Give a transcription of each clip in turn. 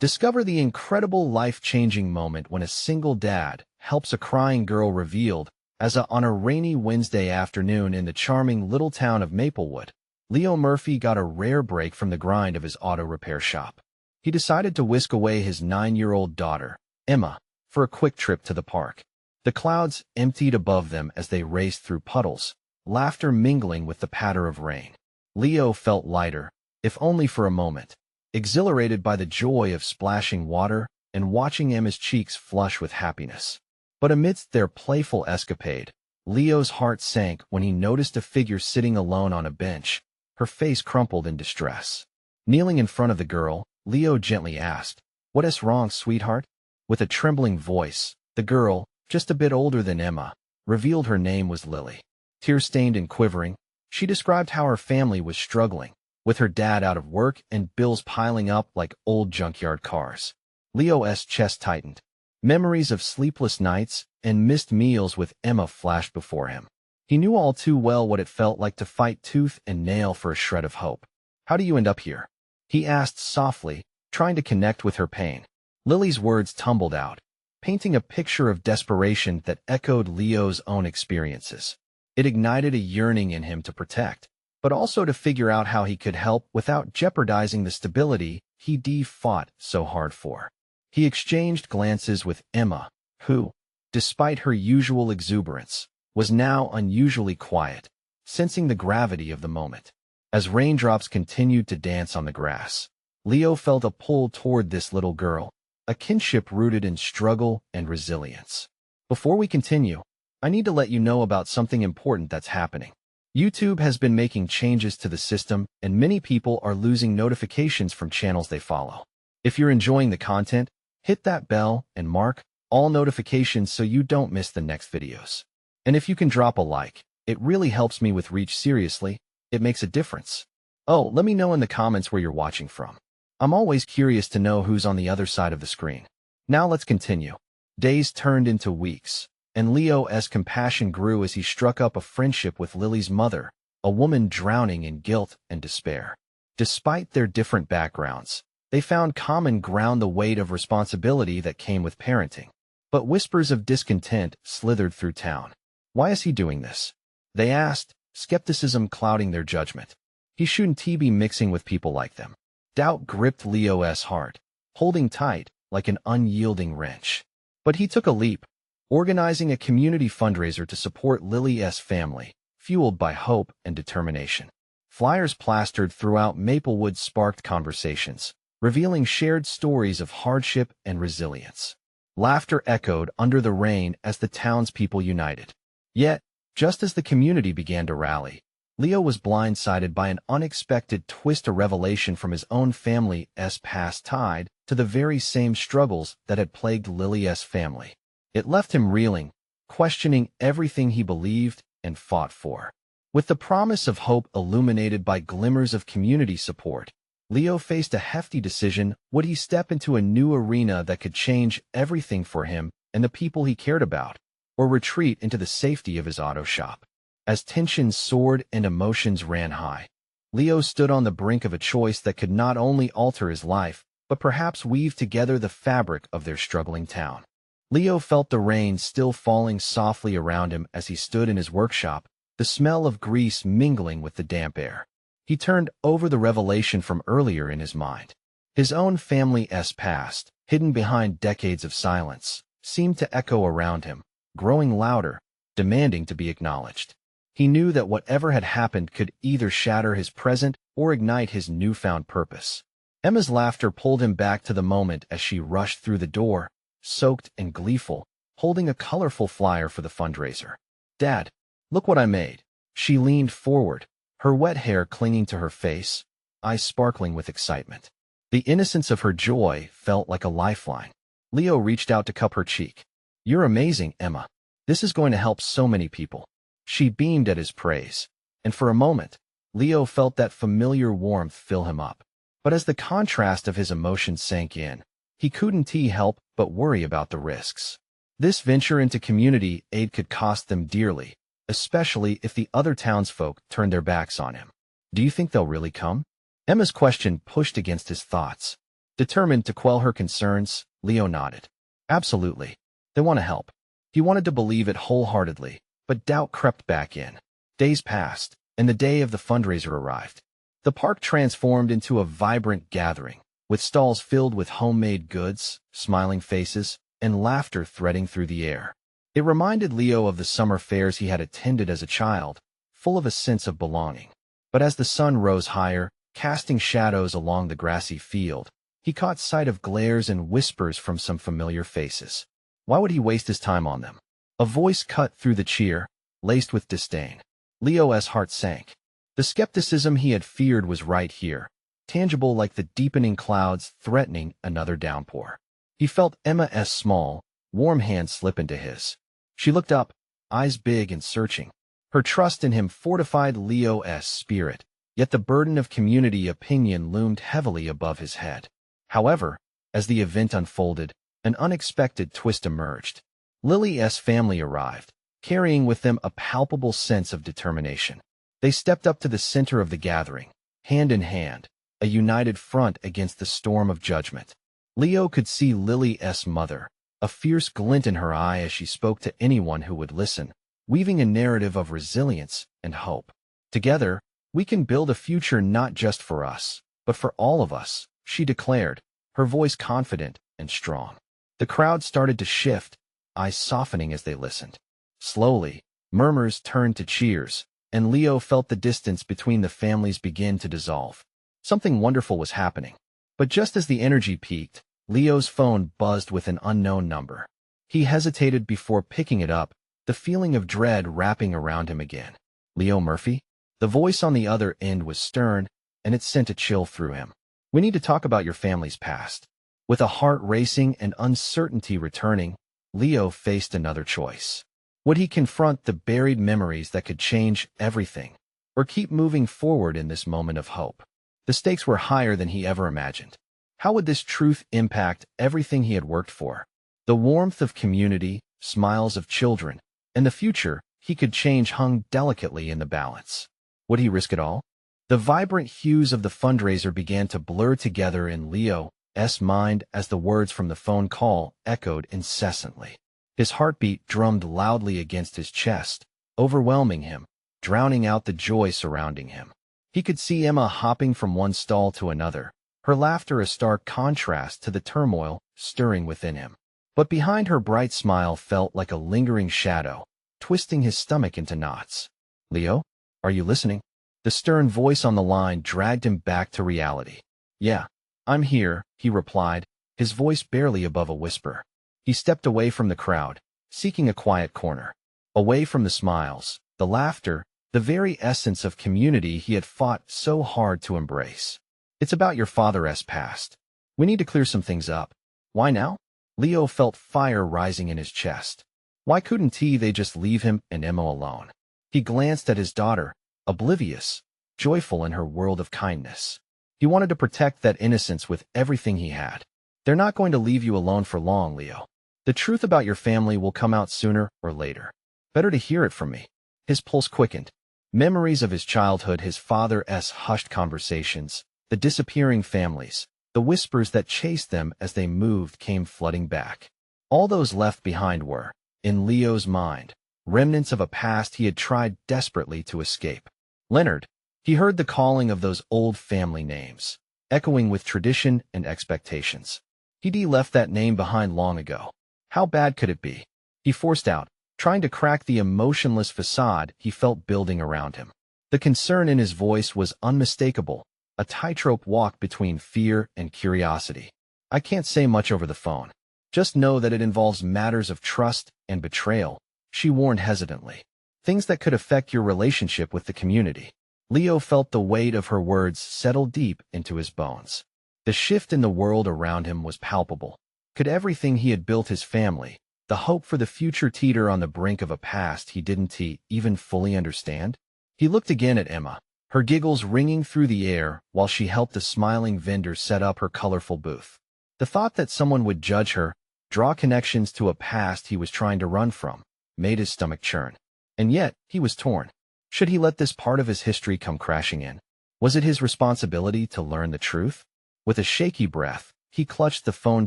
Discover the incredible life-changing moment when a single dad helps a crying girl revealed on a rainy Wednesday afternoon in the charming little town of Maplewood. Leo Murphy got a rare break from the grind of his auto repair shop. He decided to whisk away his 9-year-old daughter, Emma, for a quick trip to the park. The clouds emptied above them as they raced through puddles, laughter mingling with the patter of rain. Leo felt lighter, if only for a moment, exhilarated by the joy of splashing water and watching Emma's cheeks flush with happiness. But amidst their playful escapade, Leo's heart sank when he noticed a figure sitting alone on a bench, her face crumpled in distress. Kneeling in front of the girl, Leo gently asked, "What is wrong, sweetheart?" With a trembling voice, the girl, just a bit older than Emma, revealed her name was Lily. Tear-stained and quivering, she described how her family was struggling, with her dad out of work and bills piling up like old junkyard cars. Leo's chest tightened. Memories of sleepless nights and missed meals with Emma flashed before him. He knew all too well what it felt like to fight tooth and nail for a shred of hope. "How do you end up here?" he asked softly, trying to connect with her pain. Lily's words tumbled out, painting a picture of desperation that echoed Leo's own experiences. It ignited a yearning in him to protect, but also to figure out how he could help without jeopardizing the stability he'd fought so hard for. He exchanged glances with Emma, who, despite her usual exuberance, was now unusually quiet, sensing the gravity of the moment. As raindrops continued to dance on the grass, Leo felt a pull toward this little girl, a kinship rooted in struggle and resilience. Before we continue, I need to let you know about something important that's happening. YouTube has been making changes to the system, and many people are losing notifications from channels they follow. If you're enjoying the content, hit that bell and mark all notifications so you don't miss the next videos. And if you can drop a like, it really helps me with reach. Seriously, it makes a difference. Oh, let me know in the comments where you're watching from. I'm always curious to know who's on the other side of the screen. Now let's continue. Days turned into weeks, and Leo's compassion grew as he struck up a friendship with Lily's mother, a woman drowning in guilt and despair. Despite their different backgrounds, they found common ground: the weight of responsibility that came with parenting. But whispers of discontent slithered through town. "Why is he doing this?" they asked, skepticism clouding their judgment. "He shouldn't be mixing with people like them." Doubt gripped Leo's heart, holding tight like an unyielding wrench. But he took a leap, organizing a community fundraiser to support Lily's family, fueled by hope and determination. Flyers plastered throughout Maplewood sparked conversations, revealing shared stories of hardship and resilience. Laughter echoed under the rain as the townspeople united. Yet, just as the community began to rally, Leo was blindsided by an unexpected twist: a revelation from his own family's past tied to the very same struggles that had plagued Lily's family. It left him reeling, questioning everything he believed and fought for. With the promise of hope illuminated by glimmers of community support, Leo faced a hefty decision: would he step into a new arena that could change everything for him and the people he cared about, or retreat into the safety of his auto shop? As tensions soared and emotions ran high, Leo stood on the brink of a choice that could not only alter his life, but perhaps weave together the fabric of their struggling town. Leo felt the rain still falling softly around him as he stood in his workshop, the smell of grease mingling with the damp air. He turned over the revelation from earlier in his mind. His own family's past, hidden behind decades of silence, seemed to echo around him, growing louder, demanding to be acknowledged. He knew that whatever had happened could either shatter his present or ignite his newfound purpose. Emma's laughter pulled him back to the moment as she rushed through the door, soaked and gleeful, holding a colorful flyer for the fundraiser. "Dad, look what I made." She leaned forward, her wet hair clinging to her face, eyes sparkling with excitement. The innocence of her joy felt like a lifeline. Leo reached out to cup her cheek. "You're amazing, Emma. This is going to help so many people." She beamed at his praise, and for a moment, Leo felt that familiar warmth fill him up. But as the contrast of his emotions sank in, he couldn't help but worry about the risks. This venture into community aid could cost them dearly, especially if the other townsfolk turned their backs on him. "Do you think they'll really come?" Emma's question pushed against his thoughts. Determined to quell her concerns, Leo nodded. Absolutely. They want to help. He wanted to believe it wholeheartedly, but doubt crept back in. Days passed, and the day of the fundraiser arrived. The park transformed into a vibrant gathering, with stalls filled with homemade goods, smiling faces, and laughter threading through the air. It reminded Leo of the summer fairs he had attended as a child, full of a sense of belonging. But as the sun rose higher, casting shadows along the grassy field, he caught sight of glares and whispers from some familiar faces. Why would he waste his time on them? A voice cut through the cheer, laced with disdain. Leo's heart sank. The skepticism he had feared was right here, tangible like the deepening clouds threatening another downpour. He felt Emma's small, warm hand slip into his. She looked up, eyes big and searching. Her trust in him fortified Leo's spirit, yet the burden of community opinion loomed heavily above his head. However, as the event unfolded, an unexpected twist emerged. Lily's family arrived, carrying with them a palpable sense of determination. They stepped up to the center of the gathering, hand in hand, a united front against the storm of judgment. Leo could see Lily's mother, a fierce glint in her eye as she spoke to anyone who would listen, weaving a narrative of resilience and hope. Together, we can build a future not just for us, but for all of us, she declared, her voice confident and strong. The crowd started to shift, eyes softening as they listened. Slowly, murmurs turned to cheers, and Leo felt the distance between the families begin to dissolve. Something wonderful was happening. But just as the energy peaked, Leo's phone buzzed with an unknown number. He hesitated before picking it up, the feeling of dread wrapping around him again. Leo Murphy? The voice on the other end was stern, and it sent a chill through him. We need to talk about your family's past. With a heart racing and uncertainty returning, Leo faced another choice. Would he confront the buried memories that could change everything, or keep moving forward in this moment of hope? The stakes were higher than he ever imagined. How would this truth impact everything he had worked for? The warmth of community, smiles of children, and the future he could change hung delicately in the balance. Would he risk it all? The vibrant hues of the fundraiser began to blur together in Leo's mind as the words from the phone call echoed incessantly. His heartbeat drummed loudly against his chest, overwhelming him, drowning out the joy surrounding him. He could see Emma hopping from one stall to another, her laughter a stark contrast to the turmoil stirring within him. But behind her bright smile felt like a lingering shadow, twisting his stomach into knots. Leo, are you listening? The stern voice on the line dragged him back to reality. Yeah, I'm here, he replied, his voice barely above a whisper. He stepped away from the crowd, seeking a quiet corner. Away from the smiles, the laughter, the very essence of community he had fought so hard to embrace. It's about your father's past. We need to clear some things up. Why now? Leo felt fire rising in his chest. Why couldn't they just leave him and Emma alone? He glanced at his daughter, oblivious, joyful in her world of kindness. He wanted to protect that innocence with everything he had. They're not going to leave you alone for long, Leo. The truth about your family will come out sooner or later. Better to hear it from me. His pulse quickened. Memories of his childhood, his father's hushed conversations, the disappearing families, the whispers that chased them as they moved came flooding back. All those left behind were, in Leo's mind, remnants of a past he had tried desperately to escape. Leonard. He heard the calling of those old family names, echoing with tradition and expectations. He'd left that name behind long ago. How bad could it be? He forced out, trying to crack the emotionless facade he felt building around him. The concern in his voice was unmistakable, a tightrope walk between fear and curiosity. I can't say much over the phone. Just know that it involves matters of trust and betrayal, she warned hesitantly. Things that could affect your relationship with the community. Leo felt the weight of her words settle deep into his bones. The shift in the world around him was palpable. Could everything he had built, his family, the hope for the future, teeter on the brink of a past he didn't even fully understand? He looked again at Emma, her giggles ringing through the air while she helped a smiling vendor set up her colorful booth. The thought that someone would judge her, draw connections to a past he was trying to run from, made his stomach churn. And yet, he was torn. Should he let this part of his history come crashing in? Was it his responsibility to learn the truth? With a shaky breath, He clutched the phone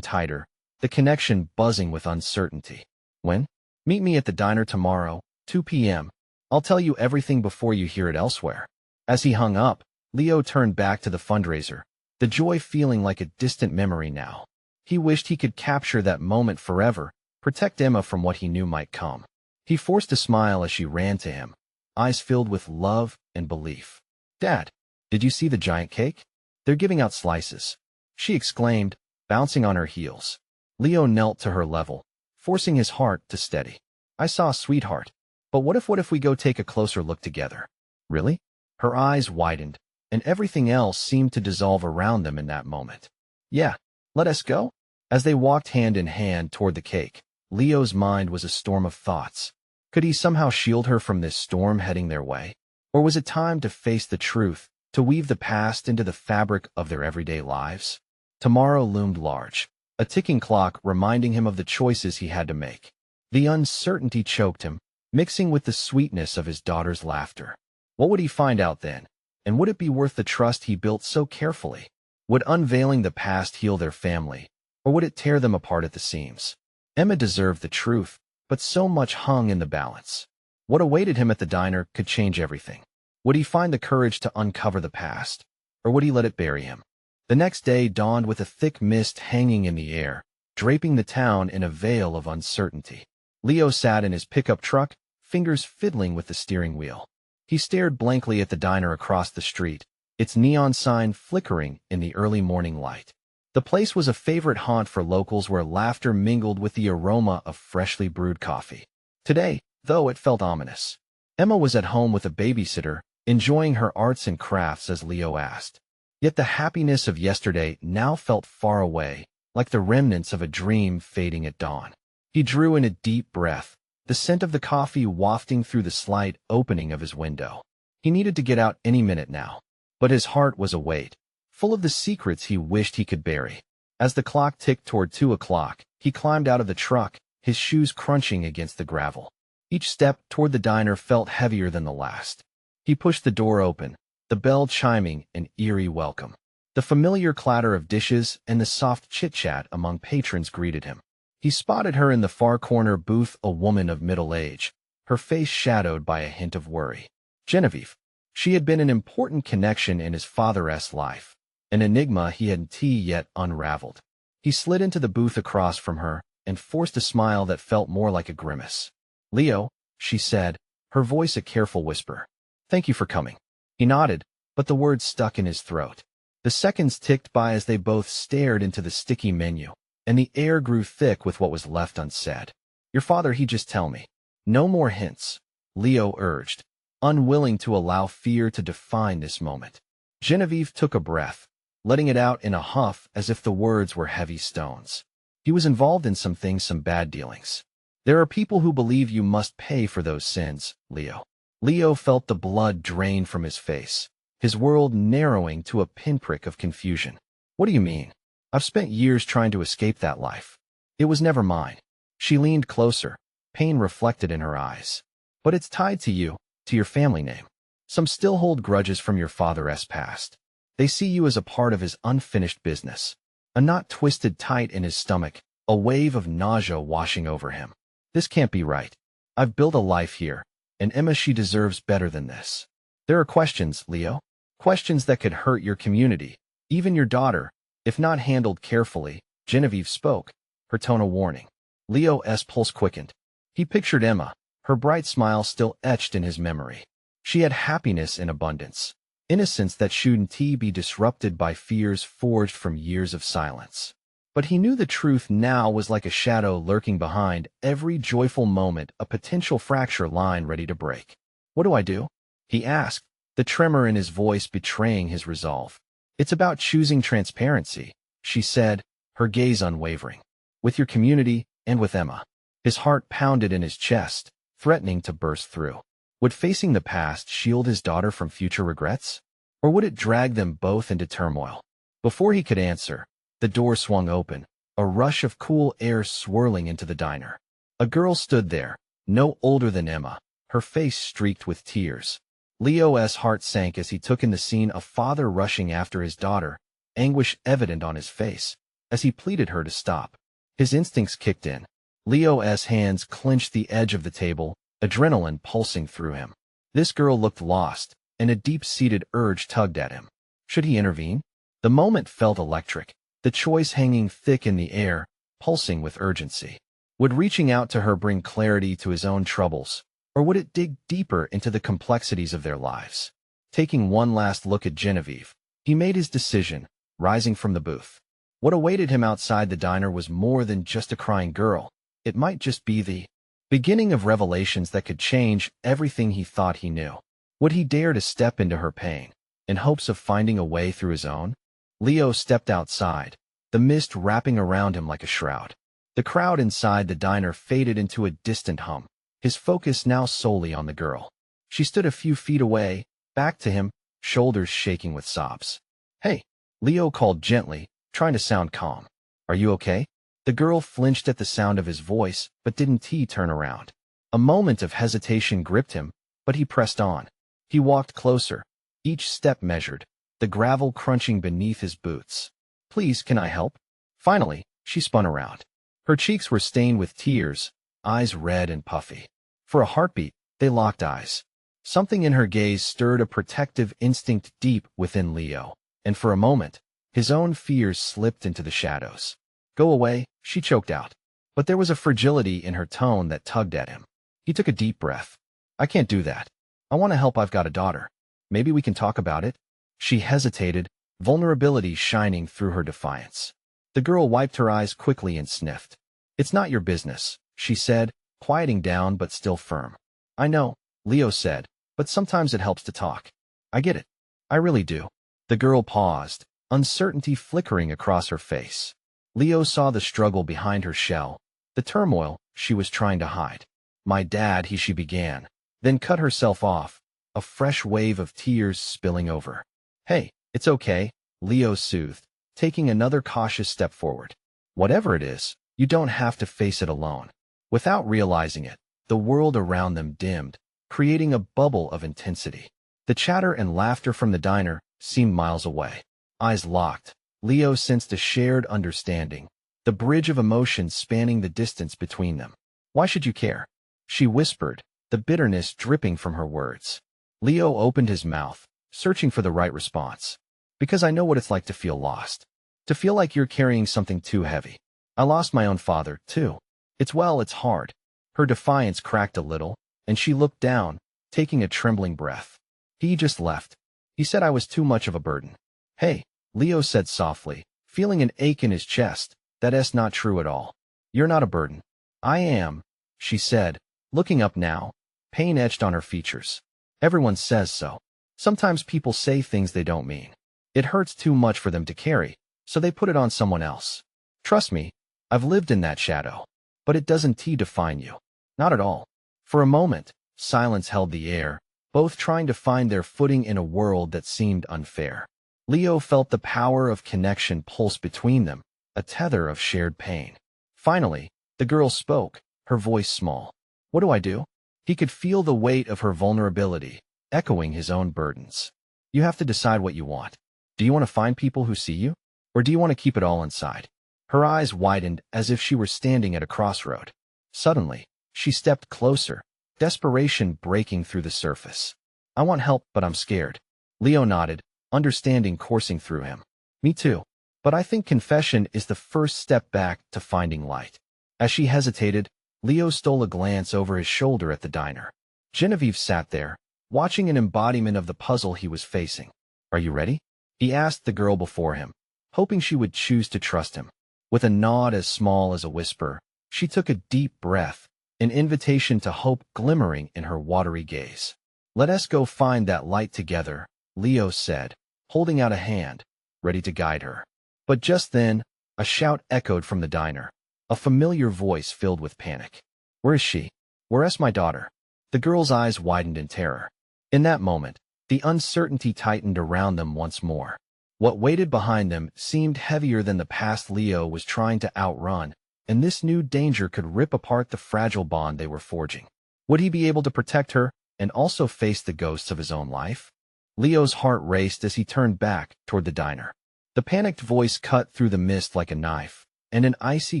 tighter, the connection buzzing with uncertainty. When? Meet me at the diner tomorrow, 2 p.m. I'll tell you everything before you hear it elsewhere. As he hung up, Leo turned back to the fundraiser, the joy feeling like a distant memory now. He wished he could capture that moment forever, protect Emma from what he knew might come. He forced a smile as she ran to him, eyes filled with love and belief. "Dad, did you see the giant cake? They're giving out slices," she exclaimed, bouncing on her heels. Leo knelt to her level, forcing his heart to steady. "I saw, sweetheart. But what if we go take a closer look together?" "Really?" Her eyes widened, and everything else seemed to dissolve around them in that moment. "Yeah, let us go." As they walked hand in hand toward the cake, Leo's mind was a storm of thoughts. Could he somehow shield her from this storm heading their way? Or was it time to face the truth, to weave the past into the fabric of their everyday lives? Tomorrow loomed large, a ticking clock reminding him of the choices he had to make. The uncertainty choked him, mixing with the sweetness of his daughter's laughter. What would he find out then? And would it be worth the trust he built so carefully? Would unveiling the past heal their family, or would it tear them apart at the seams? Emma deserved the truth, but so much hung in the balance. What awaited him at the diner could change everything. Would he find the courage to uncover the past, or would he let it bury him? The next day dawned with a thick mist hanging in the air, draping the town in a veil of uncertainty. Leo sat in his pickup truck, fingers fiddling with the steering wheel. He stared blankly at the diner across the street, its neon sign flickering in the early morning light. The place was a favorite haunt for locals where laughter mingled with the aroma of freshly brewed coffee. Today, though, it felt ominous. Emma was at home with a babysitter, enjoying her arts and crafts as Leo asked. Yet the happiness of yesterday now felt far away, like the remnants of a dream fading at dawn. He drew in a deep breath, the scent of the coffee wafting through the slight opening of his window. He needed to get out any minute now, but his heart was awake, full of the secrets he wished he could bury. As the clock ticked toward 2 o'clock, he climbed out of the truck, his shoes crunching against the gravel. Each step toward the diner felt heavier than the last. He pushed the door open, the bell chiming an eerie welcome. The familiar clatter of dishes and the soft chit-chat among patrons greeted him. He spotted her in the far corner booth, a woman of middle age, her face shadowed by a hint of worry. Genevieve. She had been an important connection in his father's life, an enigma he hadn't yet unraveled. He slid into the booth across from her and forced a smile that felt more like a grimace. "Leo," she said, her voice a careful whisper. "Thank you for coming." He nodded, but the words stuck in his throat. The seconds ticked by as they both stared into the sticky menu, and the air grew thick with what was left unsaid. "Your father, he just tell me." "No more hints," Leo urged, unwilling to allow fear to define this moment. Genevieve took a breath, letting it out in a huff as if the words were heavy stones. "He was involved in some things, some bad dealings. There are people who believe you must pay for those sins, Leo." Leo felt the blood drain from his face, his world narrowing to a pinprick of confusion. "What do you mean? I've spent years trying to escape that life. It was never mine." She leaned closer, pain reflected in her eyes. "But it's tied to you, to your family name. Some still hold grudges from your father's past. They see you as a part of his unfinished business." A knot twisted tight in his stomach, a wave of nausea washing over him. "This can't be right. I've built a life here, and Emma, she deserves better than this. There are questions, Leo. Questions that could hurt your community, even your daughter, if not handled carefully." Genevieve spoke, her tone a warning. Leo's pulse quickened. He pictured Emma, her bright smile still etched in his memory. She had happiness in abundance, innocence that shouldn't be disrupted by fears forged from years of silence. But he knew the truth now was like a shadow lurking behind every joyful moment, a potential fracture line ready to break. "What do I do?" he asked, the tremor in his voice betraying his resolve. "It's about choosing transparency," she said, her gaze unwavering. "With your community and with Emma." His heart pounded in his chest, threatening to burst through. Would facing the past shield his daughter from future regrets? Or would it drag them both into turmoil? Before he could answer, the door swung open, a rush of cool air swirling into the diner. A girl stood there, no older than Emma, her face streaked with tears. Leo's heart sank as he took in the scene, a father rushing after his daughter, anguish evident on his face. as he pleaded her to stop. His instincts kicked in. Leo's hands clenched the edge of the table, adrenaline pulsing through him. This girl looked lost, and a deep-seated urge tugged at him. Should he intervene? The moment felt electric, the choice hanging thick in the air, pulsing with urgency. Would reaching out to her bring clarity to his own troubles, or would it dig deeper into the complexities of their lives? Taking one last look at Genevieve, he made his decision, rising from the booth. What awaited him outside the diner was more than just a crying girl. It might just be the beginning of revelations that could change everything he thought he knew. Would he dare to step into her pain, in hopes of finding a way through his own? Leo stepped outside, the mist wrapping around him like a shroud. The crowd inside the diner faded into a distant hum, his focus now solely on the girl. She stood a few feet away, back to him, shoulders shaking with sobs. "Hey," Leo called gently, trying to sound calm. "Are you okay?" The girl flinched at the sound of his voice, but didn't turn around. A moment of hesitation gripped him, but he pressed on. He walked closer, each step measured, the gravel crunching beneath his boots. "Please, can I help?" Finally, she spun around. Her cheeks were stained with tears, eyes red and puffy. For a heartbeat, they locked eyes. Something in her gaze stirred a protective instinct deep within Leo, and for a moment, his own fears slipped into the shadows. "Go away," she choked out. But there was a fragility in her tone that tugged at him. He took a deep breath. "I can't do that. I want to help. I've got a daughter. Maybe we can talk about it?" She hesitated, vulnerability shining through her defiance. The girl wiped her eyes quickly and sniffed. "It's not your business," she said, quieting down but still firm. "I know," Leo said, "but sometimes it helps to talk." "I get it. I really do." The girl paused, uncertainty flickering across her face. Leo saw the struggle behind her shell, the turmoil she was trying to hide. "My dad," she began, then cut herself off, a fresh wave of tears spilling over. "Hey, it's okay," Leo soothed, taking another cautious step forward. "Whatever it is, you don't have to face it alone." Without realizing it, the world around them dimmed, creating a bubble of intensity. The chatter and laughter from the diner seemed miles away. Eyes locked, Leo sensed a shared understanding, the bridge of emotion spanning the distance between them. "Why should you care?" she whispered, the bitterness dripping from her words. Leo opened his mouth, searching for the right response. "Because I know what it's like to feel lost. To feel like you're carrying something too heavy. I lost my own father, too. It's hard." Her defiance cracked a little, and she looked down, taking a trembling breath. "He just left. He said I was too much of a burden." "Hey," Leo said softly, feeling an ache in his chest. "That's not true at all. You're not a burden." "I am," she said, looking up now, pain etched on her features. "Everyone says so. Sometimes people say things they don't mean. It hurts too much for them to carry, so they put it on someone else. Trust me, I've lived in that shadow. But it doesn't define you. Not at all." For a moment, silence held the air, both trying to find their footing in a world that seemed unfair. Leo felt the power of connection pulse between them, a tether of shared pain. Finally, the girl spoke, her voice small. "What do I do?" He could feel the weight of her vulnerability, echoing his own burdens. "You have to decide what you want. Do you want to find people who see you? Or do you want to keep it all inside?" Her eyes widened as if she were standing at a crossroad. Suddenly, she stepped closer, desperation breaking through the surface. "I want help, but I'm scared." Leo nodded, understanding coursing through him. "Me too. But I think confession is the first step back to finding light." As she hesitated, Leo stole a glance over his shoulder at the diner. Genevieve sat there, watching an embodiment of the puzzle he was facing. "Are you ready?" he asked the girl before him, hoping she would choose to trust him. With a nod as small as a whisper, she took a deep breath, an invitation to hope glimmering in her watery gaze. "Let us go find that light together," Leo said, holding out a hand, ready to guide her. But just then, a shout echoed from the diner, a familiar voice filled with panic. "Where is she? Where's my daughter?" The girl's eyes widened in terror. In that moment, the uncertainty tightened around them once more. What waited behind them seemed heavier than the past Leo was trying to outrun, and this new danger could rip apart the fragile bond they were forging. Would he be able to protect her and also face the ghosts of his own life? Leo's heart raced as he turned back toward the diner. The panicked voice cut through the mist like a knife, and an icy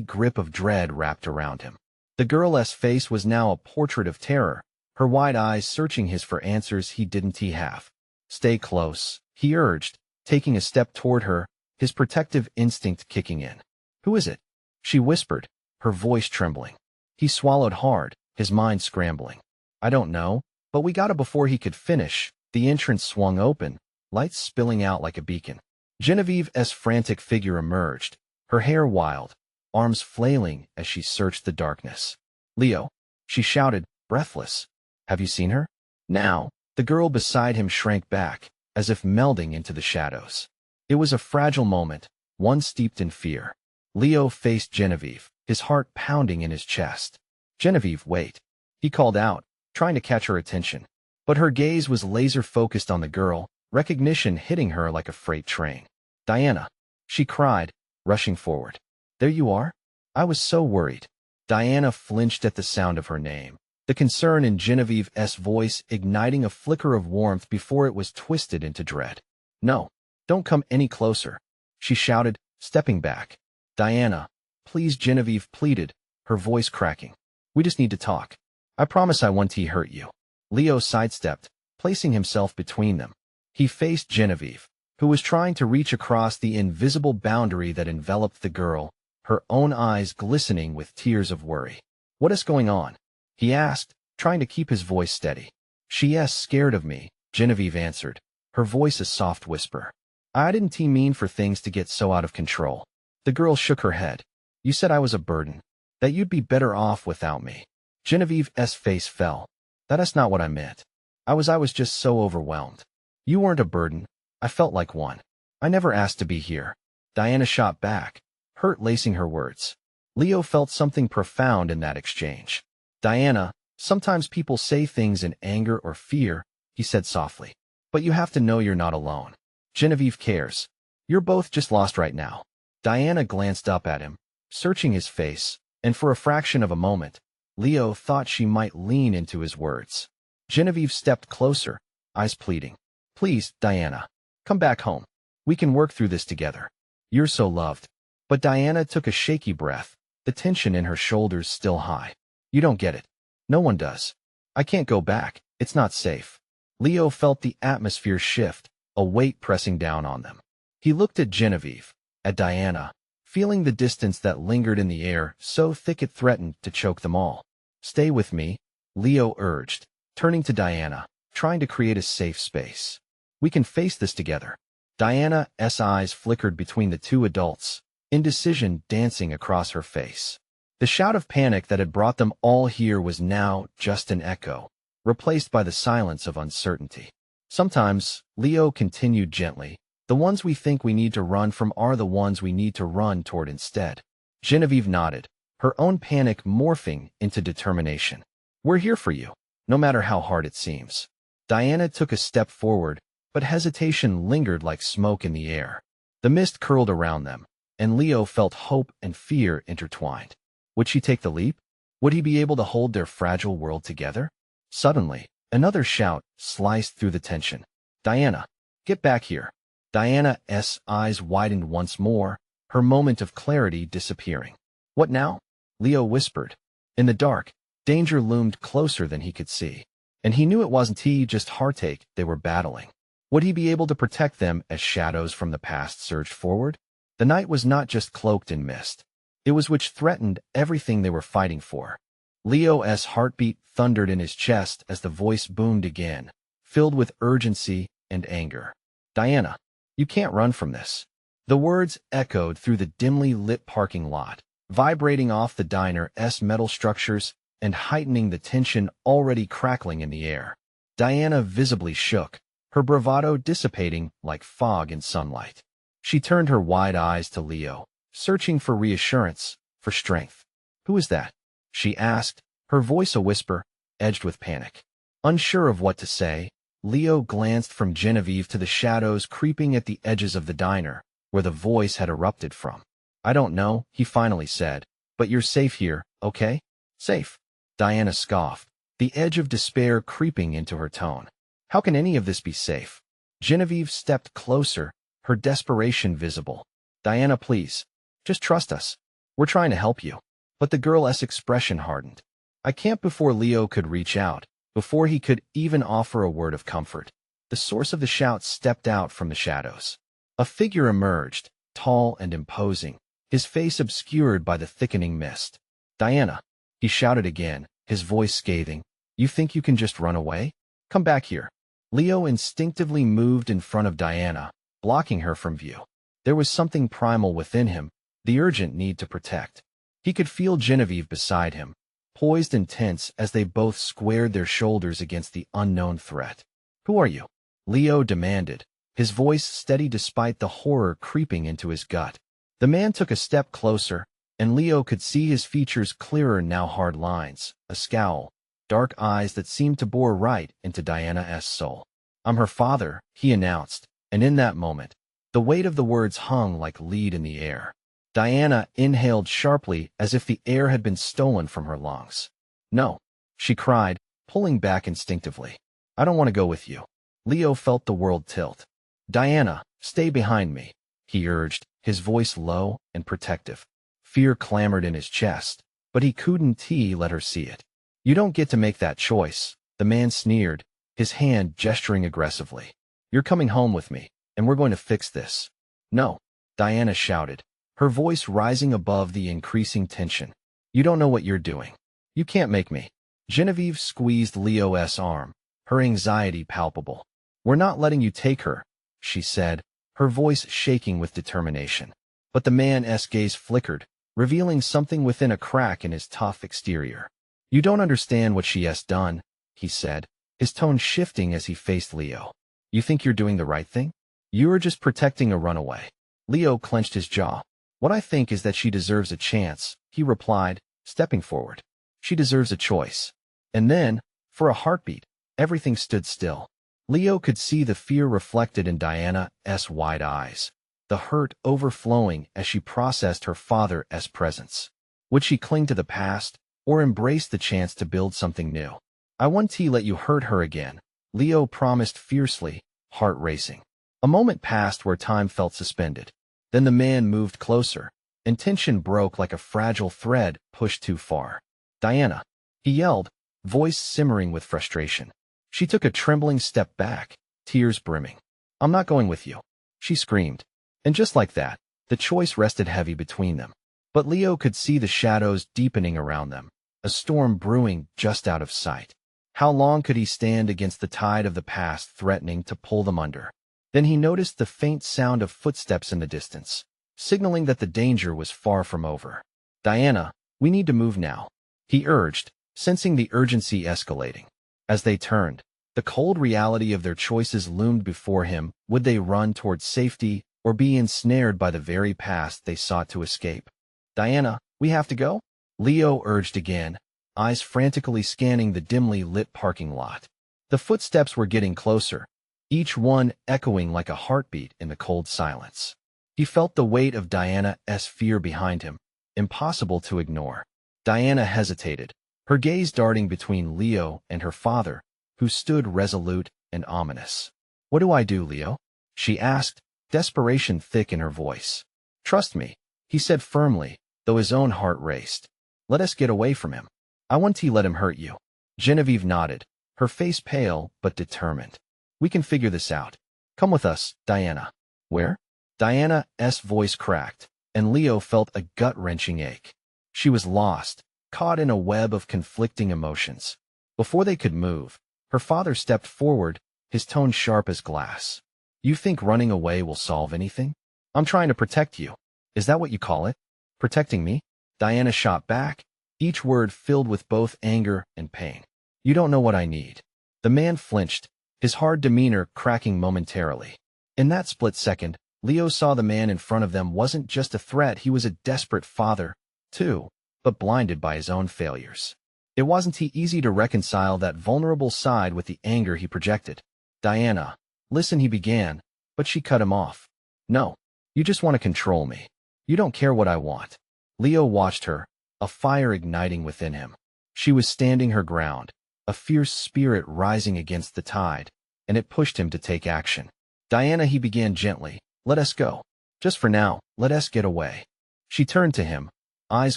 grip of dread wrapped around him. The girl's face was now a portrait of terror, her wide eyes searching his for answers he didn't have. Stay close, he urged, taking a step toward her, his protective instinct kicking in. Who is it? She whispered, her voice trembling. He swallowed hard, his mind scrambling. I don't know, but we got it. Before he could finish, the entrance swung open, lights spilling out like a beacon. Genevieve's frantic figure emerged, her hair wild, arms flailing as she searched the darkness. Leo, she shouted, breathless. Have you seen her? Now, the girl beside him shrank back, as if melding into the shadows. It was a fragile moment, one steeped in fear. Leo faced Genevieve, his heart pounding in his chest. Genevieve, wait. He called out, trying to catch her attention. But her gaze was laser-focused on the girl, recognition hitting her like a freight train. Diana, she cried, rushing forward. There you are? I was so worried. Diana flinched at the sound of her name, the concern in Genevieve's voice igniting a flicker of warmth before it was twisted into dread. No, don't come any closer, she shouted, stepping back. Diana, please, Genevieve pleaded, her voice cracking. We just need to talk. I promise I won't hurt you. Leo sidestepped, placing himself between them. He faced Genevieve, who was trying to reach across the invisible boundary that enveloped the girl, her own eyes glistening with tears of worry. What is going on? He asked, trying to keep his voice steady. She's scared of me, Genevieve answered, her voice a soft whisper. I didn't mean for things to get so out of control. The girl shook her head. You said I was a burden, that you'd be better off without me. Genevieve's face fell. That's not what I meant. I was just so overwhelmed. You weren't a burden. I felt like one. I never asked to be here. Diana shot back, hurt lacing her words. Leo felt something profound in that exchange. Diana, sometimes people say things in anger or fear, he said softly. But you have to know you're not alone. Genevieve cares. You're both just lost right now. Diana glanced up at him, searching his face, and for a fraction of a moment, Leo thought she might lean into his words. Genevieve stepped closer, eyes pleading. Please, Diana, come back home. We can work through this together. You're so loved. But Diana took a shaky breath, the tension in her shoulders still high. You don't get it. No one does. I can't go back. It's not safe. Leo felt the atmosphere shift, a weight pressing down on them. He looked at Genevieve, at Diana, feeling the distance that lingered in the air so thick it threatened to choke them all. Stay with me, Leo urged, turning to Diana, trying to create a safe space. We can face this together. Diana's eyes flickered between the two adults, indecision dancing across her face. The shout of panic that had brought them all here was now just an echo, replaced by the silence of uncertainty. Sometimes, Leo continued gently, the ones we think we need to run from are the ones we need to run toward instead. Genevieve nodded, her own panic morphing into determination. We're here for you, no matter how hard it seems. Diana took a step forward, but hesitation lingered like smoke in the air. The mist curled around them, and Leo felt hope and fear intertwined. Would she take the leap? Would he be able to hold their fragile world together? Suddenly, another shout sliced through the tension. Diana, get back here. Diana's eyes widened once more, her moment of clarity disappearing. What now? Leo whispered. In the dark, danger loomed closer than he could see, and he knew it wasn't just heartache they were battling. Would he be able to protect them as shadows from the past surged forward? The night was not just cloaked in mist. It was which threatened everything they were fighting for. Leo's heartbeat thundered in his chest as the voice boomed again, filled with urgency and anger. Diana, you can't run from this. The words echoed through the dimly lit parking lot, vibrating off the diner's metal structures and heightening the tension already crackling in the air. Diana visibly shook, her bravado dissipating like fog in sunlight. She turned her wide eyes to Leo, searching for reassurance, for strength. Who is that? She asked, her voice a whisper, edged with panic. Unsure of what to say, Leo glanced from Genevieve to the shadows creeping at the edges of the diner, where the voice had erupted from. I don't know, he finally said, but you're safe here, okay? Safe. Diana scoffed, the edge of despair creeping into her tone. How can any of this be safe? Genevieve stepped closer, her desperation visible. "Diana, please. Just trust us. We're trying to help you." But the girl's expression hardened. "I can't." Before Leo could reach out, before he could even offer a word of comfort, the source of the shout stepped out from the shadows. A figure emerged, tall and imposing, his face obscured by the thickening mist. "Diana," he shouted again, his voice scathing. "You think you can just run away? Come back here." Leo instinctively moved in front of Diana, blocking her from view. There was something primal within him, the urgent need to protect. He could feel Genevieve beside him, poised and tense as they both squared their shoulders against the unknown threat. "Who are you?" Leo demanded, his voice steady despite the horror creeping into his gut. The man took a step closer, and Leo could see his features clearer now, hard lines, a scowl, dark eyes that seemed to bore right into Diana's soul. "I'm her father," he announced, and in that moment, the weight of the words hung like lead in the air. Diana inhaled sharply as if the air had been stolen from her lungs. "No," she cried, pulling back instinctively. "I don't want to go with you." Leo felt the world tilt. "Diana, stay behind me," he urged, his voice low and protective. Fear clamored in his chest, but he couldn't let her see it. "You don't get to make that choice," the man sneered, his hand gesturing aggressively. "You're coming home with me, and we're going to fix this." "No," Diana shouted, her voice rising above the increasing tension. "You don't know what you're doing. You can't make me." Genevieve squeezed Leo's arm, her anxiety palpable. "We're not letting you take her," she said, her voice shaking with determination. But the man's gaze flickered, revealing something within a crack in his tough exterior. "You don't understand what she has done," he said, his tone shifting as he faced Leo. "You think you're doing the right thing? You're just protecting a runaway." Leo clenched his jaw. "What I think is that she deserves a chance," he replied, stepping forward. "She deserves a choice." And then, for a heartbeat, everything stood still. Leo could see the fear reflected in Diana's wide eyes, the hurt overflowing as she processed her father's presence. Would she cling to the past, or embrace the chance to build something new? "I won't let you hurt her again," Leo promised fiercely, heart racing. A moment passed where time felt suspended. Then the man moved closer, and tension broke like a fragile thread pushed too far. "Diana," he yelled, voice simmering with frustration. She took a trembling step back, tears brimming. "I'm not going with you," she screamed. And just like that, the choice rested heavy between them. But Leo could see the shadows deepening around them, a storm brewing just out of sight. How long could he stand against the tide of the past threatening to pull them under? Then he noticed the faint sound of footsteps in the distance, signaling that the danger was far from over. "Diana, we need to move now," he urged, sensing the urgency escalating. As they turned, the cold reality of their choices loomed before him. Would they run towards safety or be ensnared by the very past they sought to escape? "Diana, we have to go?" Leo urged again, eyes frantically scanning the dimly lit parking lot. The footsteps were getting closer, each one echoing like a heartbeat in the cold silence. He felt the weight of Diana's fear behind him, impossible to ignore. Diana hesitated, her gaze darting between Leo and her father, who stood resolute and ominous. "What do I do, Leo?" she asked, desperation thick in her voice. "Trust me," he said firmly, though his own heart raced. "Let us get away from him. I won't let him hurt you." Genevieve nodded, her face pale but determined. "We can figure this out. Come with us, Diana." "Where?" Diana's voice cracked, and Leo felt a gut-wrenching ache. She was lost, caught in a web of conflicting emotions. Before they could move, her father stepped forward, his tone sharp as glass. "You think running away will solve anything? I'm trying to protect you. Is that what you call it? Protecting me?" Diana shot back, each word filled with both anger and pain. "You don't know what I need." The man flinched, his hard demeanor cracking momentarily. In that split second, Leo saw the man in front of them wasn't just a threat, he was a desperate father, too, but blinded by his own failures. It wasn't easy to reconcile that vulnerable side with the anger he projected. "Diana, listen," he began, but she cut him off. "No, you just want to control me. You don't care what I want." Leo watched her, a fire igniting within him. She was standing her ground, a fierce spirit rising against the tide, and it pushed him to take action. "Diana," he began gently, Let us go. Just for now, let us get away. She turned to him, eyes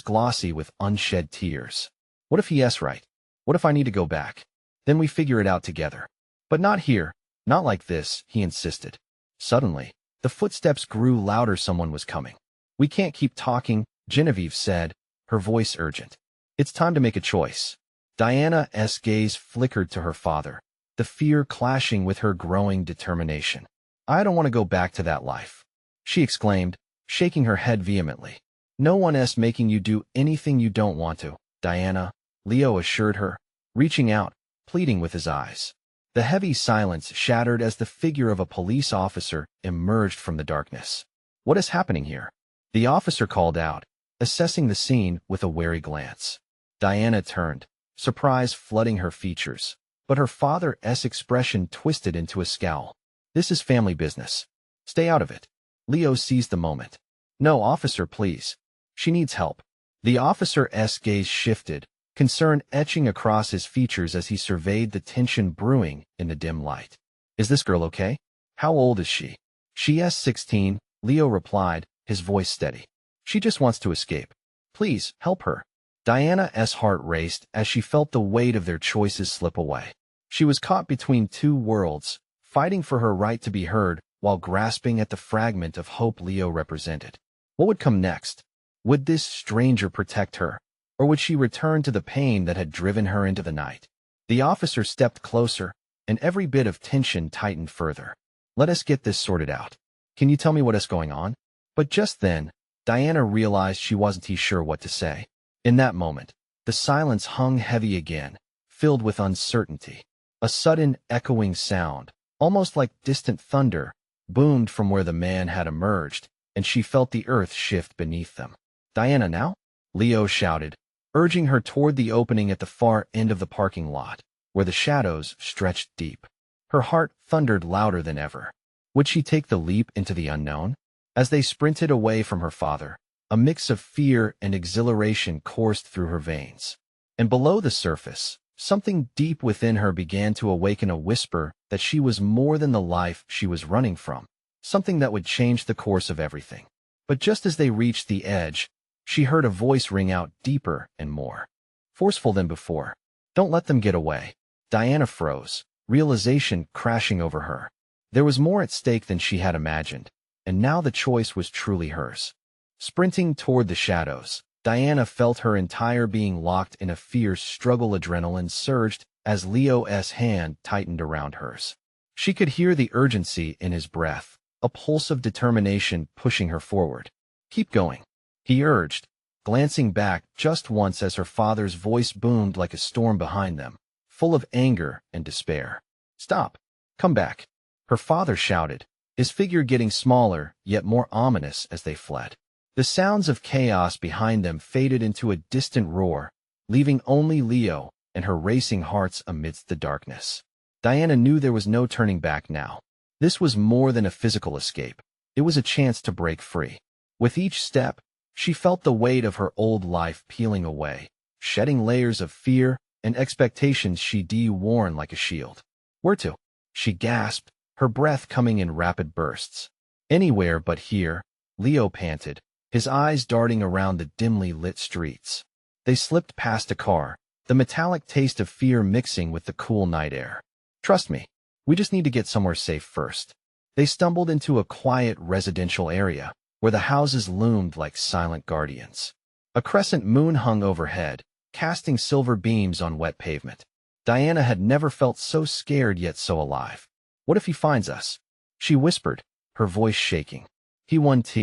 glossy with unshed tears. What if he is right? What if I need to go back? Then we figure it out together. But not here, not like this, he insisted. Suddenly, the footsteps grew louder. Someone was coming. We can't keep talking, Genevieve said, her voice urgent. It's time to make a choice. Diana's gaze flickered to her father, the fear clashing with her growing determination. I don't want to go back to that life, she exclaimed, shaking her head vehemently. No one is making you do anything you don't want to, Diana, Leo assured her, reaching out, pleading with his eyes. The heavy silence shattered as the figure of a police officer emerged from the darkness. What is happening here? The officer called out, assessing the scene with a wary glance. Diana turned, surprise flooding her features, but her father's expression twisted into a scowl. This is family business. Stay out of it. Leo seized the moment. No, officer, please. She needs help. The officer's gaze shifted, concern etching across his features as he surveyed the tension brewing in the dim light. Is this girl okay? How old is she? She is 16, Leo replied, his voice steady. She just wants to escape. Please, help her. Diana's heart raced as she felt the weight of their choices slip away. She was caught between two worlds, fighting for her right to be heard while grasping at the fragment of hope Leo represented. What would come next? Would this stranger protect her, or would she return to the pain that had driven her into the night? The officer stepped closer, and every bit of tension tightened further. Let us get this sorted out. Can you tell me what is going on? But just then, Diana realized she wasn't sure what to say. In that moment, the silence hung heavy again, filled with uncertainty. A sudden, echoing sound, almost like distant thunder, boomed from where the man had emerged, and she felt the earth shift beneath them. Diana now? Leo shouted, urging her toward the opening at the far end of the parking lot, where the shadows stretched deep. Her heart thundered louder than ever. Would she take the leap into the unknown? As they sprinted away from her father, a mix of fear and exhilaration coursed through her veins. And below the surface, something deep within her began to awaken a whisper that she was more than the life she was running from, something that would change the course of everything. But just as they reached the edge, she heard a voice ring out deeper and more forceful than before. Don't let them get away. Diana froze, realization crashing over her. There was more at stake than she had imagined, and now the choice was truly hers. Sprinting toward the shadows, Diana felt her entire being locked in a fierce struggle. Adrenaline surged as Leo's hand tightened around hers. She could hear the urgency in his breath, a pulse of determination pushing her forward. Keep going, he urged, glancing back just once as her father's voice boomed like a storm behind them, full of anger and despair. Stop. Come back, her father shouted, his figure getting smaller yet more ominous as they fled. The sounds of chaos behind them faded into a distant roar, leaving only Leo and her racing hearts amidst the darkness. Diana knew there was no turning back now. This was more than a physical escape. It was a chance to break free. With each step, she felt the weight of her old life peeling away, shedding layers of fear and expectations she'd worn like a shield. Where to? She gasped, her breath coming in rapid bursts. Anywhere but here, Leo panted, his eyes darting around the dimly lit streets. They slipped past a car, the metallic taste of fear mixing with the cool night air. Trust me, we just need to get somewhere safe first. They stumbled into a quiet residential area, where the houses loomed like silent guardians. A crescent moon hung overhead, casting silver beams on wet pavement. Diana had never felt so scared yet so alive. What if he finds us? She whispered, her voice shaking. He won't,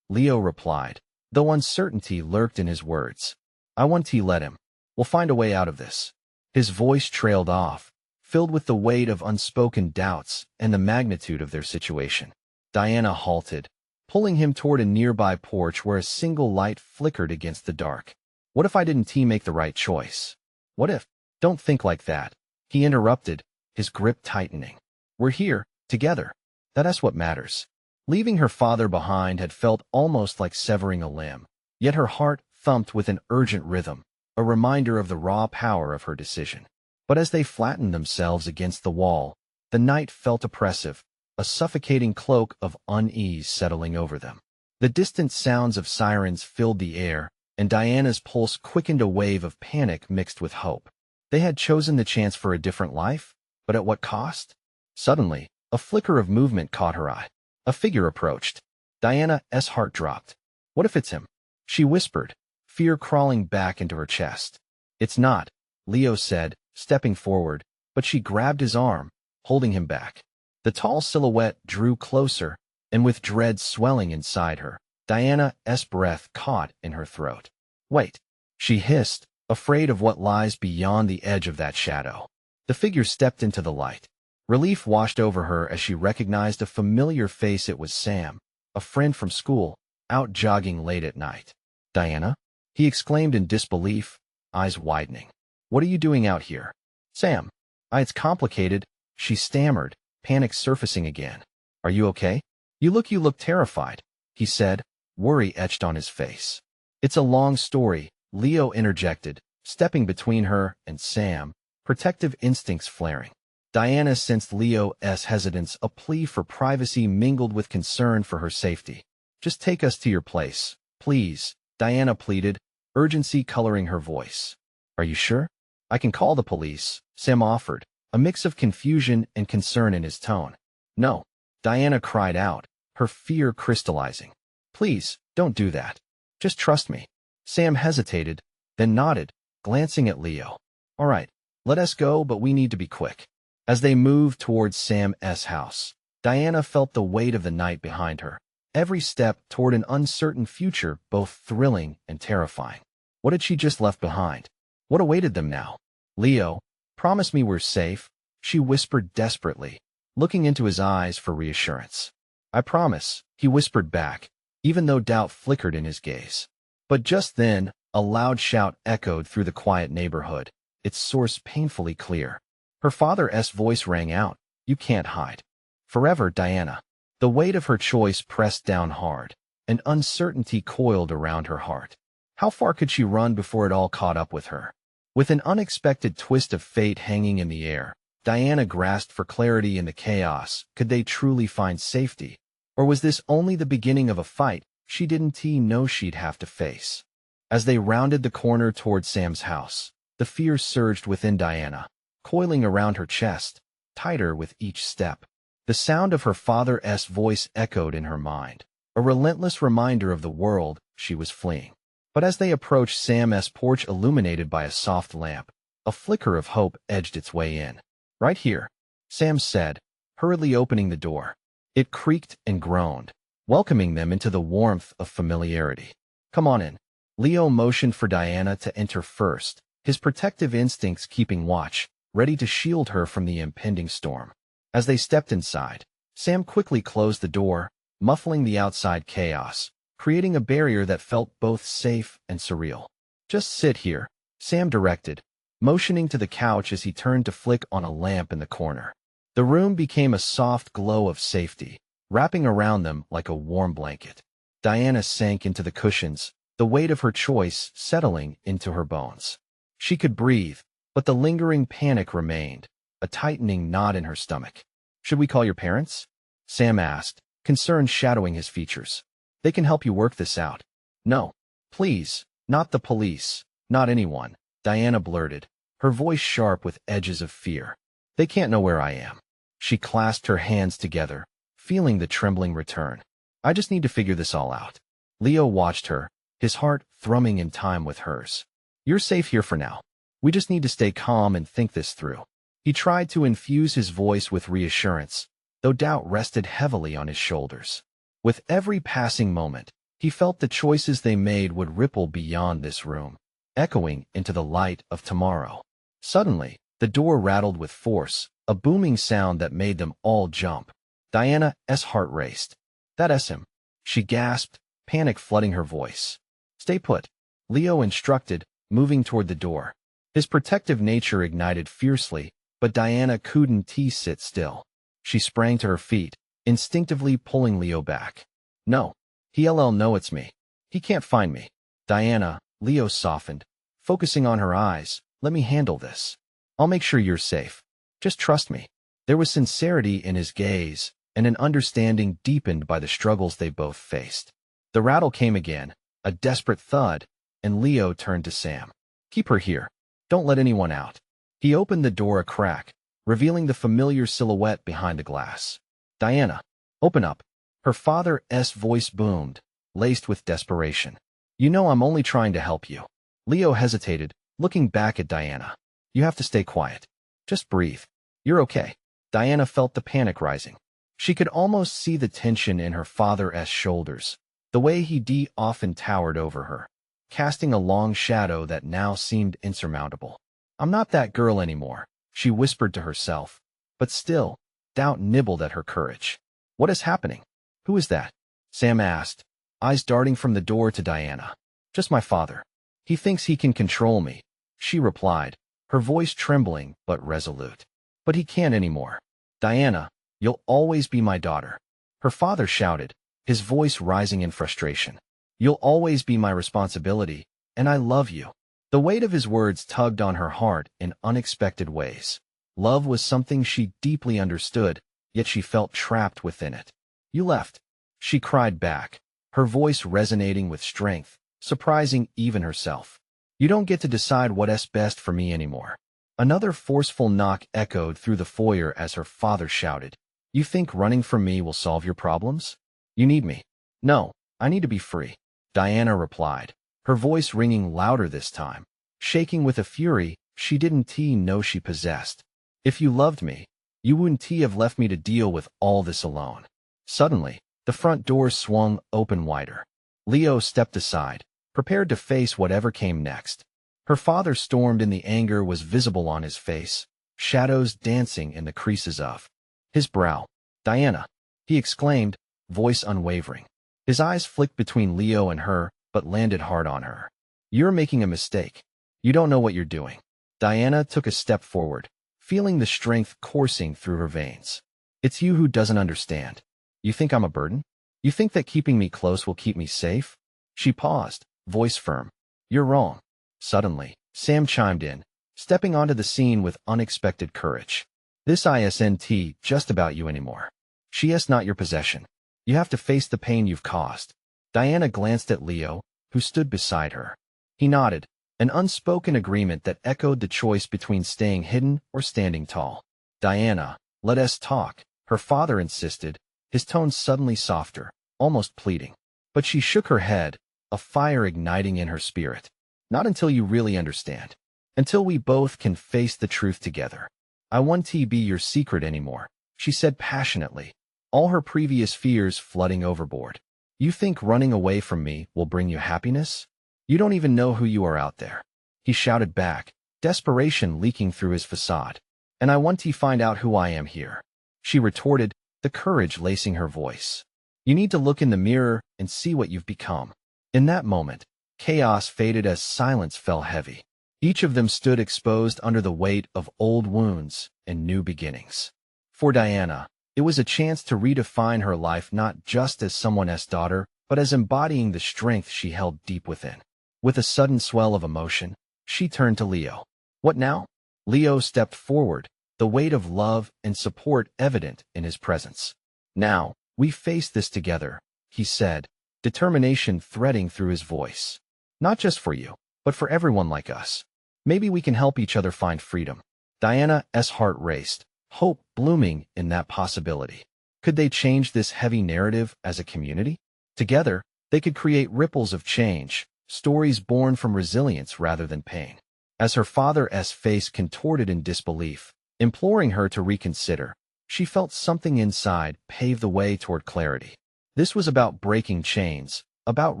Leo replied, though uncertainty lurked in his words. I won't let him. We'll find a way out of this. His voice trailed off, filled with the weight of unspoken doubts and the magnitude of their situation. Diana halted, pulling him toward a nearby porch where a single light flickered against the dark. What if I didn't make the right choice? What if? Don't think like that, he interrupted, his grip tightening. We're here, together. That's what matters. Leaving her father behind had felt almost like severing a limb, yet her heart thumped with an urgent rhythm, a reminder of the raw power of her decision. But as they flattened themselves against the wall, the night felt oppressive, a suffocating cloak of unease settling over them. The distant sounds of sirens filled the air, and Diana's pulse quickened a wave of panic mixed with hope. They had chosen the chance for a different life, but at what cost? Suddenly, a flicker of movement caught her eye. A figure approached. Diana's heart dropped. What if it's him? She whispered, fear crawling back into her chest. It's not, Leo said, stepping forward, but she grabbed his arm, holding him back. The tall silhouette drew closer, and with dread swelling inside her, Diana's breath caught in her throat. Wait, she hissed, afraid of what lies beyond the edge of that shadow. The figure stepped into the light. Relief washed over her as she recognized a familiar face. It was Sam, a friend from school, out jogging late at night. Diana? He exclaimed in disbelief, eyes widening. What are you doing out here? Sam. It's complicated, she stammered, panic surfacing again. Are you okay? You look terrified, he said, worry etched on his face. It's a long story, Leo interjected, stepping between her and Sam, protective instincts flaring. Diana sensed Leo's hesitance, a plea for privacy mingled with concern for her safety. Just take us to your place, please, Diana pleaded, urgency coloring her voice. Are you sure? I can call the police, Sam offered, a mix of confusion and concern in his tone. No, Diana cried out, her fear crystallizing. Please, don't do that. Just trust me. Sam hesitated, then nodded, glancing at Leo. All right, let us go, but we need to be quick. As they moved towards Sam's house, Diana felt the weight of the night behind her, every step toward an uncertain future, both thrilling and terrifying. What had she just left behind? What awaited them now? Leo, promise me we're safe, she whispered desperately, looking into his eyes for reassurance. I promise, he whispered back, even though doubt flickered in his gaze. But just then, a loud shout echoed through the quiet neighborhood, its source painfully clear. Her father's voice rang out, you can't hide. Forever, Diana. The weight of her choice pressed down hard, and uncertainty coiled around her heart. How far could she run before it all caught up with her? With an unexpected twist of fate hanging in the air, Diana grasped for clarity in the chaos. Could they truly find safety? Or was this only the beginning of a fight she didn't know she'd have to face? As they rounded the corner toward Sam's house, the fear surged within Diana, coiling around her chest, tighter with each step. The sound of her father's voice echoed in her mind, a relentless reminder of the world she was fleeing. But as they approached Sam's porch illuminated by a soft lamp, a flicker of hope edged its way in. Right here, Sam said, hurriedly opening the door. It creaked and groaned, welcoming them into the warmth of familiarity. Come on in. Leo motioned for Diana to enter first, his protective instincts keeping watch, ready to shield her from the impending storm. As they stepped inside, Sam quickly closed the door, muffling the outside chaos, creating a barrier that felt both safe and surreal. Just sit here, Sam directed, motioning to the couch as he turned to flick on a lamp in the corner. The room became a soft glow of safety, wrapping around them like a warm blanket. Diana sank into the cushions, the weight of her choice settling into her bones. She could breathe, but the lingering panic remained, a tightening knot in her stomach. Should we call your parents? Sam asked, concern shadowing his features. They can help you work this out. No, please, not the police, not anyone, Diana blurted, her voice sharp with edges of fear. They can't know where I am. She clasped her hands together, feeling the trembling return. I just need to figure this all out. Leo watched her, his heart thrumming in time with hers. You're safe here for now. We just need to stay calm and think this through. He tried to infuse his voice with reassurance, though doubt rested heavily on his shoulders. With every passing moment, he felt the choices they made would ripple beyond this room, echoing into the light of tomorrow. Suddenly, the door rattled with force, a booming sound that made them all jump. Diana's heart raced. That's him, she gasped, panic flooding her voice. Stay put, Leo instructed, moving toward the door. His protective nature ignited fiercely, but Diana couldn't sit still. She sprang to her feet, instinctively pulling Leo back. No. No, it's me. He can't find me. Diana, Leo softened, focusing on her eyes. Let me handle this. I'll make sure you're safe. Just trust me. There was sincerity in his gaze, and an understanding deepened by the struggles they both faced. The rattle came again, a desperate thud, and Leo turned to Sam. "Keep her here. Don't let anyone out." He opened the door a crack, revealing the familiar silhouette behind the glass. "Diana, open up." Her father's voice boomed, laced with desperation. "You know I'm only trying to help you." Leo hesitated, looking back at Diana. "You have to stay quiet. Just breathe. You're okay." Diana felt the panic rising. She could almost see the tension in her father's shoulders, the way he often towered over her, casting a long shadow that now seemed insurmountable. "I'm not that girl anymore," she whispered to herself, but still, doubt nibbled at her courage. "What is happening? Who is that?" Sam asked, eyes darting from the door to Diana. "Just my father. He thinks he can control me," she replied, her voice trembling but resolute. "But he can't anymore. Diana, you'll always be my daughter." Her father shouted, his voice rising in frustration. "You'll always be my responsibility, and I love you." The weight of his words tugged on her heart in unexpected ways. Love was something she deeply understood, yet she felt trapped within it. "You left," she cried back, her voice resonating with strength, surprising even herself. "You don't get to decide what's best for me anymore." Another forceful knock echoed through the foyer as her father shouted, "You think running from me will solve your problems? You need me." "No, I need to be free," Diana replied, her voice ringing louder this time, shaking with a fury she didn't know she possessed. "If you loved me, you wouldn't have left me to deal with all this alone." Suddenly, the front door swung open wider. Leo stepped aside, prepared to face whatever came next. Her father stormed and the anger was visible on his face, shadows dancing in the creases of his brow. "Diana," he exclaimed, voice unwavering. His eyes flicked between Leo and her, but landed hard on her. "You're making a mistake. You don't know what you're doing." Diana took a step forward, feeling the strength coursing through her veins. "It's you who doesn't understand. You think I'm a burden? You think that keeping me close will keep me safe?" She paused, voice firm. "You're wrong." Suddenly, Sam chimed in, stepping onto the scene with unexpected courage. "This isn't just about you anymore. She is not your possession. You have to face the pain you've caused." Diana glanced at Leo, who stood beside her. He nodded, an unspoken agreement that echoed the choice between staying hidden or standing tall. "Diana, let us talk," her father insisted, his tone suddenly softer, almost pleading. But she shook her head, a fire igniting in her spirit. "Not until you really understand. Until we both can face the truth together. I won't be your secret anymore," she said passionately, all her previous fears flooding overboard. "You think running away from me will bring you happiness? You don't even know who you are out there." He shouted back, desperation leaking through his facade. "And I want to find out who I am here," she retorted, the courage lacing her voice. "You need to look in the mirror and see what you've become." In that moment, chaos faded as silence fell heavy. Each of them stood exposed under the weight of old wounds and new beginnings. For Diana, it was a chance to redefine her life not just as someone's daughter, but as embodying the strength she held deep within. With a sudden swell of emotion, she turned to Leo. "What now?" Leo stepped forward, the weight of love and support evident in his presence. "Now, we face this together," he said, determination threading through his voice. "Not just for you, but for everyone like us. Maybe we can help each other find freedom." Diana's heart raced, hope blooming in that possibility. Could they change this heavy narrative as a community? Together, they could create ripples of change, stories born from resilience rather than pain. As her father's face contorted in disbelief, imploring her to reconsider, she felt something inside pave the way toward clarity. This was about breaking chains, about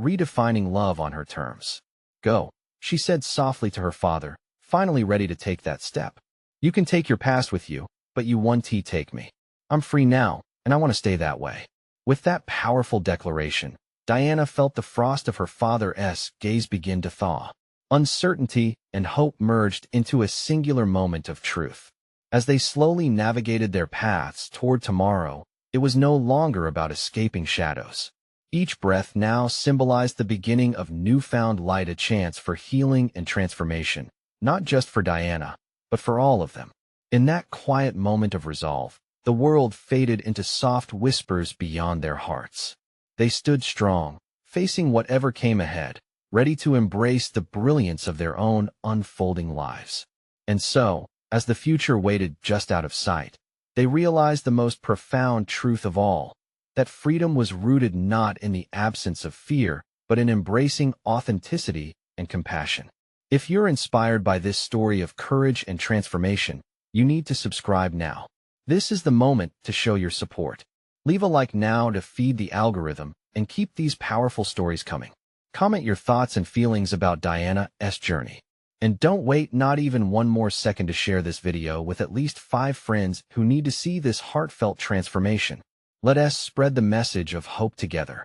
redefining love on her terms. "Go," she said softly to her father, finally ready to take that step. "You can take your past with you, but you won't take me. I'm free now, and I want to stay that way." With that powerful declaration, Diana felt the frost of her father's gaze begin to thaw. Uncertainty and hope merged into a singular moment of truth. As they slowly navigated their paths toward tomorrow, it was no longer about escaping shadows. Each breath now symbolized the beginning of newfound light, a chance for healing and transformation, not just for Diana, but for all of them. In that quiet moment of resolve, the world faded into soft whispers beyond their hearts. They stood strong, facing whatever came ahead, ready to embrace the brilliance of their own unfolding lives. And so, as the future waited just out of sight, they realized the most profound truth of all, that freedom was rooted not in the absence of fear, but in embracing authenticity and compassion. If you're inspired by this story of courage and transformation, you need to subscribe now. This is the moment to show your support. Leave a like now to feed the algorithm and keep these powerful stories coming. Comment your thoughts and feelings about Diana's journey. And don't wait not even one more second to share this video with at least 5 friends who need to see this heartfelt transformation. Let us spread the message of hope together.